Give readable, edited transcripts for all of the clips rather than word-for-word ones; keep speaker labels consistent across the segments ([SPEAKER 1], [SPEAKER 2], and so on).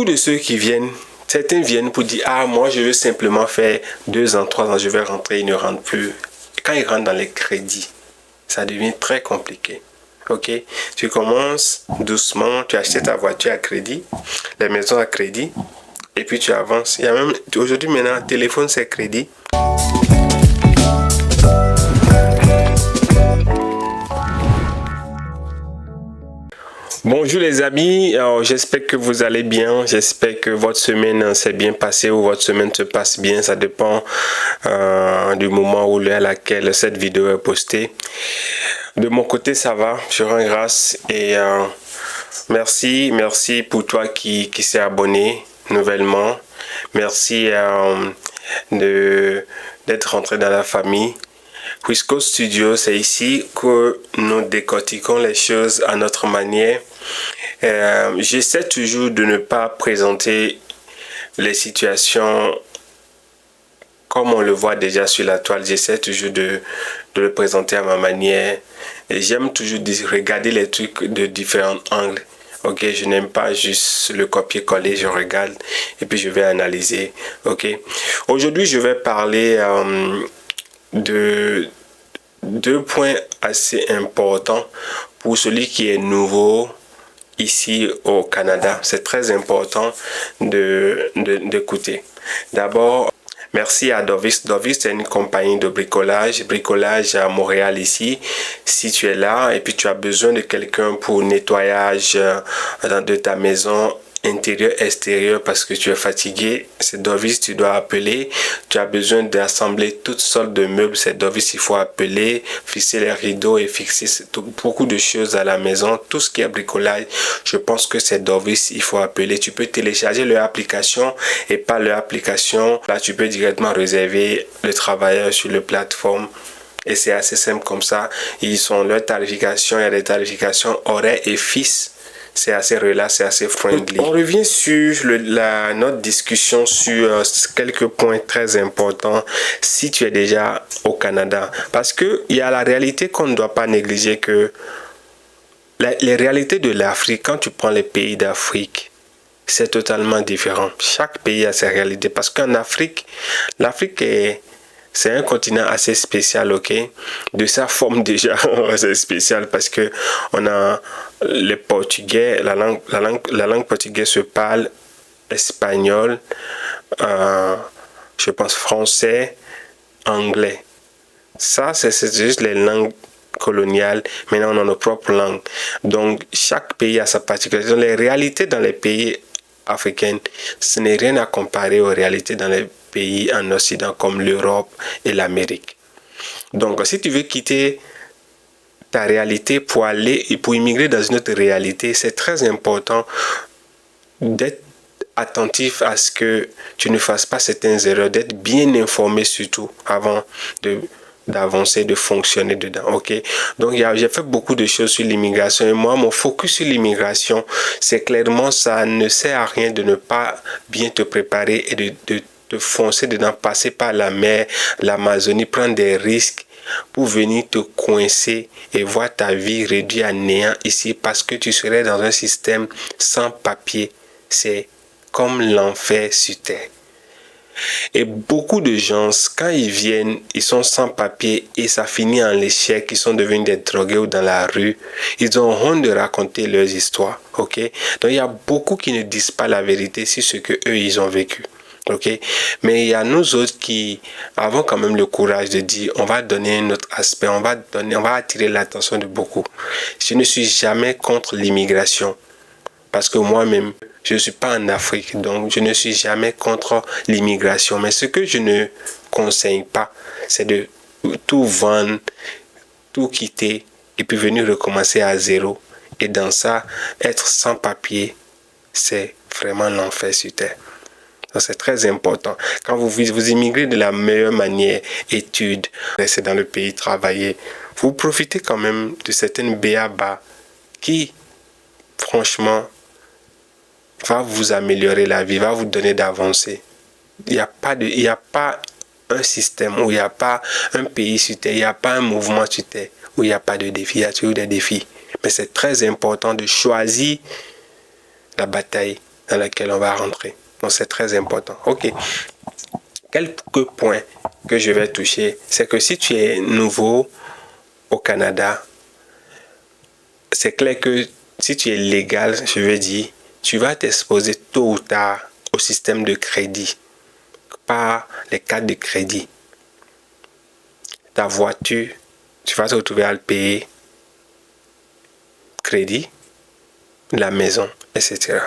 [SPEAKER 1] beaucoup de ceux qui viennent, certains viennent pour dire, ah, moi, je veux simplement faire 2 ans, 3 ans, je vais rentrer, ils ne rentrent plus. Quand ils rentrent dans les crédits, ça devient très compliqué. Ok, tu commences doucement, tu achètes ta voiture à crédit, les maisons à crédit, et puis tu avances. Il y a même, aujourd'hui maintenant, téléphone c'est crédit. Bonjour les amis, j'espère que vous allez bien, j'espère que votre semaine s'est bien passée ou votre semaine se passe bien, ça dépend du moment ou l'heure à laquelle cette vidéo est postée. De mon côté ça va, je rends grâce et merci pour toi qui s'est abonné nouvellement, merci d'être rentré dans la famille. Whisco Studio, c'est ici que nous décortiquons les choses à notre manière. J'essaie toujours de ne pas présenter les situations comme on le voit déjà sur la toile. J'essaie toujours de le présenter à ma manière. Et j'aime toujours regarder les trucs de différents angles. Ok, je n'aime pas juste le copier-coller, je regarde et puis je vais analyser. Ok, aujourd'hui je vais parler de 2 points assez importants pour celui qui est nouveau ici au Canada. C'est très important d'écouter. D'abord, merci à Dovis. Dovis, c'est une compagnie de bricolage à Montréal ici. Si tu es là et puis tu as besoin de quelqu'un pour nettoyage de ta maison, intérieur, extérieur, parce que tu es fatigué, c'est Dovis, tu dois appeler. Tu as besoin d'assembler toutes sortes de meubles, c'est Dovis, il faut appeler, fixer les rideaux et fixer beaucoup de choses à la maison. Tout ce qui est bricolage, je pense que c'est Dovis, il faut appeler. Tu peux télécharger leur application et par leur application, là tu peux directement réserver le travailleur sur la plateforme. Et c'est assez simple comme ça. Ils ont leur tarification, il y a des tarifications horaires et fixes. C'est assez relax, c'est assez friendly. On revient sur notre discussion sur quelques points très importants si tu es déjà au Canada. Parce qu'il y a la réalité qu'on ne doit pas négliger, que les réalités de l'Afrique, quand tu prends les pays d'Afrique, c'est totalement différent. Chaque pays a ses réalités. Parce qu'en Afrique, c'est un continent assez spécial, ok? De sa forme déjà, c'est spécial parce que on a le portugais, la langue portugaise se parle, espagnol, je pense français, anglais. Ça, c'est juste les langues coloniales. Maintenant, on a nos propres langues. Donc, chaque pays a sa particularité. Les réalités dans les pays africains, ce n'est rien à comparer aux réalités dans les pays en Occident comme l'Europe et l'Amérique. Donc, si tu veux quitter ta réalité pour aller et pour immigrer dans une autre réalité, c'est très important d'être attentif à ce que tu ne fasses pas certaines erreurs, d'être bien informé surtout avant d'avancer, de fonctionner dedans. Ok, donc j'ai fait beaucoup de choses sur l'immigration et moi mon focus sur l'immigration, c'est clairement ça ne sert à rien de ne pas bien te préparer et de foncer dedans, passer par la mer, l'Amazonie, prendre des risques pour venir te coincer et voir ta vie réduite à néant ici parce que tu serais dans un système sans papier. C'est comme l'enfer sur terre. Et beaucoup de gens, quand ils viennent, ils sont sans papier et ça finit en échec, ils sont devenus des drogués ou dans la rue. Ils ont honte de raconter leurs histoires, ok? Donc il y a beaucoup qui ne disent pas la vérité sur ce que eux ils ont vécu. Ok, mais il y a nous autres qui avons quand même le courage de dire on va donner un autre aspect, on va attirer l'attention de beaucoup. Je ne suis jamais contre l'immigration parce que moi-même je ne suis pas en Afrique, donc je ne suis jamais contre l'immigration. Mais ce que je ne conseille pas, c'est de tout vendre, tout quitter et puis venir recommencer à zéro. Et dans ça, être sans papier, c'est vraiment l'enfer sur terre. C'est très important. Quand vous immigrez de la meilleure manière, études, restez dans le pays, travailler, vous profitez quand même de certaines b.a.-ba qui, franchement, va vous améliorer la vie, va vous donner d'avancer. Il n'y a pas un système où il n'y a pas un pays sur terre, il n'y a pas un mouvement sur terre où il n'y a pas de défis, il y a toujours des défis. Mais c'est très important de choisir la bataille dans laquelle on va rentrer. Donc, c'est très important. OK. Quelques points que je vais toucher, c'est que si tu es nouveau au Canada, c'est clair que si tu es légal, je veux dire, tu vas t'exposer tôt ou tard au système de crédit par les cartes de crédit. Ta voiture, tu vas te retrouver à le payer crédit, la maison, etc.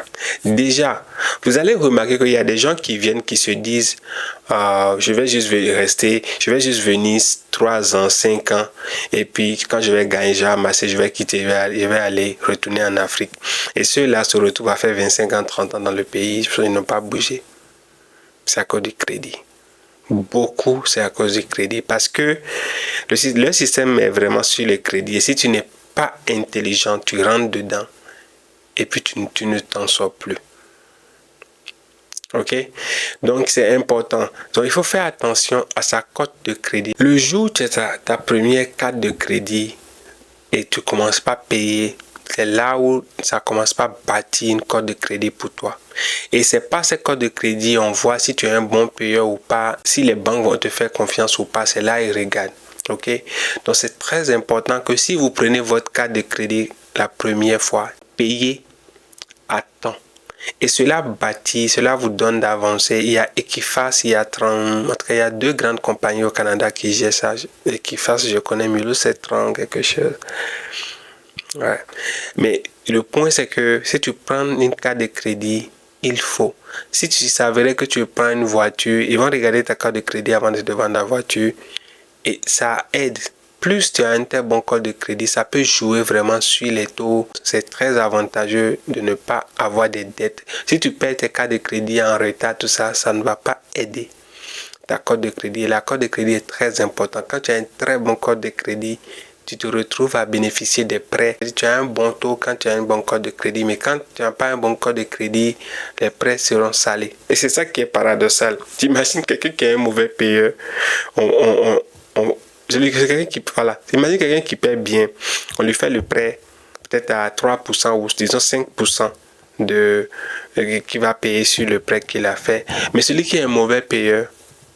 [SPEAKER 1] Déjà, vous allez remarquer qu'il y a des gens qui viennent, qui se disent je vais juste venir 3 ans, 5 ans, et puis quand je vais gagner, j'ai amassé, je vais quitter, je vais aller retourner en Afrique. Et ceux-là se retrouvent à faire 25 ans, 30 ans dans le pays, ils n'ont pas bougé. C'est à cause du crédit. Beaucoup, c'est à cause du crédit, parce que le système est vraiment sur le crédit. Et si tu n'es pas intelligent, tu rentres dedans et puis tu ne t'en sors plus. Ok? Donc, c'est important. Donc, il faut faire attention à sa cote de crédit. Le jour où tu as ta première carte de crédit et tu ne commences pas à payer, c'est là où ça commence pas à bâtir une cote de crédit pour toi. Et c'est pas cette cote de crédit, on voit si tu es un bon payeur ou pas, si les banques vont te faire confiance ou pas, c'est là ils regardent. Ok? Donc c'est très important que si vous prenez votre carte de crédit la première fois, payez à temps. Et cela bâtit, cela vous donne d'avancer. Il y a Equifax, il y a Tran, en tout cas, il y a 2 grandes compagnies au Canada qui gèrent ça. Equifax, je connais mieux, c'est Tran, quelque chose. Ouais. Mais le point, c'est que si tu prends une carte de crédit, il faut. Si tu s'avérait que tu prends une voiture, ils vont regarder ta carte de crédit avant de te vendre la voiture. Et ça aide. Plus tu as un tel bon code de crédit, ça peut jouer vraiment sur les taux. C'est très avantageux de ne pas avoir des dettes. Si tu perds tes cartes de crédit en retard, tout ça, ça ne va pas aider ta code de crédit. Et la code de crédit est très importante. Quand tu as un très bon code de crédit, tu te retrouves à bénéficier des prêts. Tu as un bon taux quand tu as un bon code de crédit, mais quand tu n'as pas un bon code de crédit, les prêts seront salés. Et c'est ça qui est paradoxal. Tu imagines quelqu'un qui est un mauvais payeur. Imagine quelqu'un qui paie bien. On lui fait le prêt peut-être à 3% ou disons 5% qui va payer sur le prêt qu'il a fait. Mais celui qui est un mauvais payeur,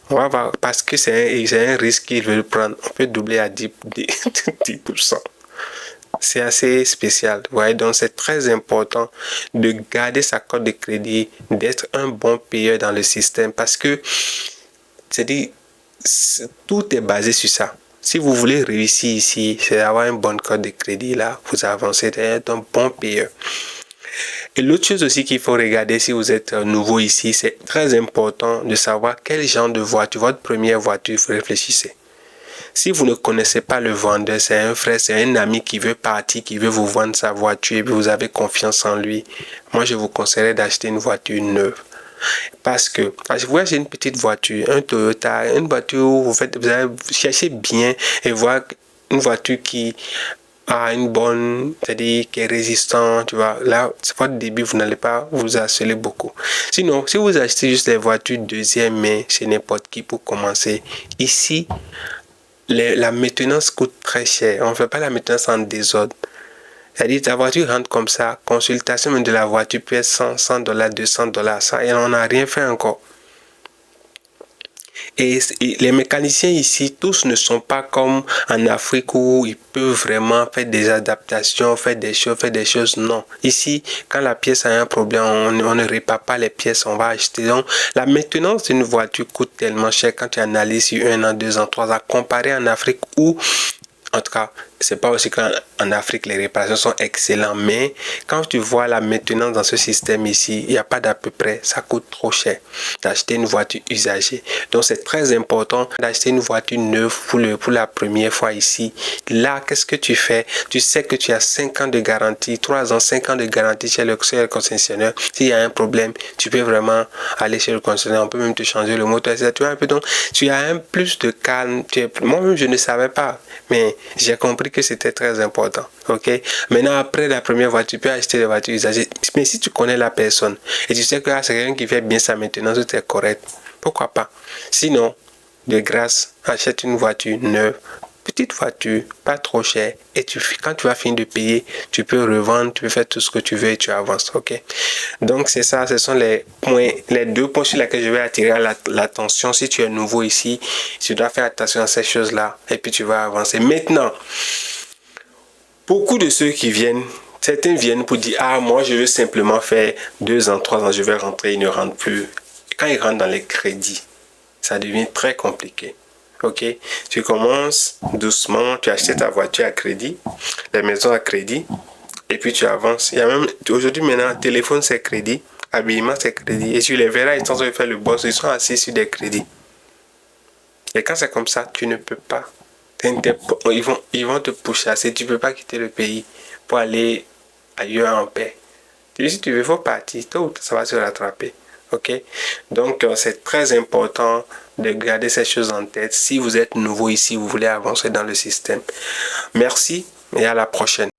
[SPEAKER 1] on va voir, parce que c'est un risque qu'il veut prendre, on peut doubler à 10%. C'est assez spécial. Ouais, donc c'est très important de garder sa cote de crédit, d'être un bon payeur dans le système, parce que tout est basé sur ça. Si vous voulez réussir ici, c'est d'avoir une bonne cote de crédit là, vous avancez, d'être un bon payeur. Et l'autre chose aussi qu'il faut regarder si vous êtes nouveau ici, c'est très important de savoir quel genre de voiture, votre première voiture, vous réfléchissez. Si vous ne connaissez pas le vendeur, c'est un frère, c'est un ami qui veut partir, qui veut vous vendre sa voiture et vous avez confiance en lui, moi je vous conseillerais d'acheter une voiture neuve. Parce que, vous achetez une petite voiture, un Toyota, une voiture où vous allez chercher bien et voir une voiture qui a une bonne, c'est-à-dire qui est résistante, tu vois. Là, c'est votre début, vous n'allez pas vous harceler beaucoup. Sinon, si vous achetez juste les voitures deuxième main chez n'importe qui pour commencer, ici, la maintenance coûte très cher. On ne fait pas la maintenance en désordre. C'est-à-dire, ta voiture rentre comme ça, consultation de la voiture peut être $100, $200, $100, et on n'a rien fait encore. Et les mécaniciens ici, tous ne sont pas comme en Afrique où ils peuvent vraiment faire des adaptations, faire des choses. Non. Ici, quand la pièce a un problème, on ne répare pas les pièces, on va acheter. Donc, la maintenance d'une voiture coûte tellement cher quand tu analyses sur 1 an, 2 ans, 3 ans, comparé en Afrique où, en tout cas, c'est pas aussi qu'en Afrique, les réparations sont excellentes. Mais quand tu vois la maintenance dans ce système ici, il n'y a pas d'à peu près. Ça coûte trop cher d'acheter une voiture usagée. Donc, c'est très important d'acheter une voiture neuve pour la première fois ici. Là, qu'est-ce que tu fais? Tu sais que tu as 5 ans de garantie, 3 ans, 5 ans de garantie chez le concessionnaire. S'il y a un problème, tu peux vraiment aller chez le concessionnaire. On peut même te changer le moteur, etc. Tu vois un peu, donc, tu as un plus de calme. Moi-même, je ne savais pas. Mais j'ai compris que c'était très important. Ok. Maintenant, après la première voiture, tu peux acheter des voitures usagées. Mais si tu connais la personne et tu sais que c'est quelqu'un qui fait bien sa maintenance, tout est correct, pourquoi pas? Sinon, de grâce, achète une voiture neuve petite voiture, pas trop cher. Et quand tu vas finir de payer, tu peux revendre, tu peux faire tout ce que tu veux et tu avances. Ok? Donc, c'est ça. Ce sont les deux points sur lesquels je vais attirer l'attention. Si tu es nouveau ici, tu dois faire attention à ces choses-là. Et puis, tu vas avancer. Maintenant, beaucoup de ceux qui viennent, certains viennent pour dire, ah, moi, je veux simplement faire 2 ans, 3 ans, je vais rentrer, ils ne rentrent plus. Et quand ils rentrent dans les crédits, ça devient très compliqué. Ok, tu commences doucement, tu achètes ta voiture à crédit, les maisons à crédit, et puis tu avances. Il y a même, aujourd'hui maintenant, téléphone c'est crédit, habillement c'est crédit, et tu les verras, ils sont en train de faire le boss, ils sont assis sur des crédits. Et quand c'est comme ça, tu ne peux pas. Ils vont te pousser, tu ne peux pas quitter le pays pour aller ailleurs en paix. Si tu veux, il faut partir, tôt, ça va se rattraper. Ok, donc c'est très important de garder ces choses en tête. Si vous êtes nouveau ici, vous voulez avancer dans le système. Merci et à la prochaine.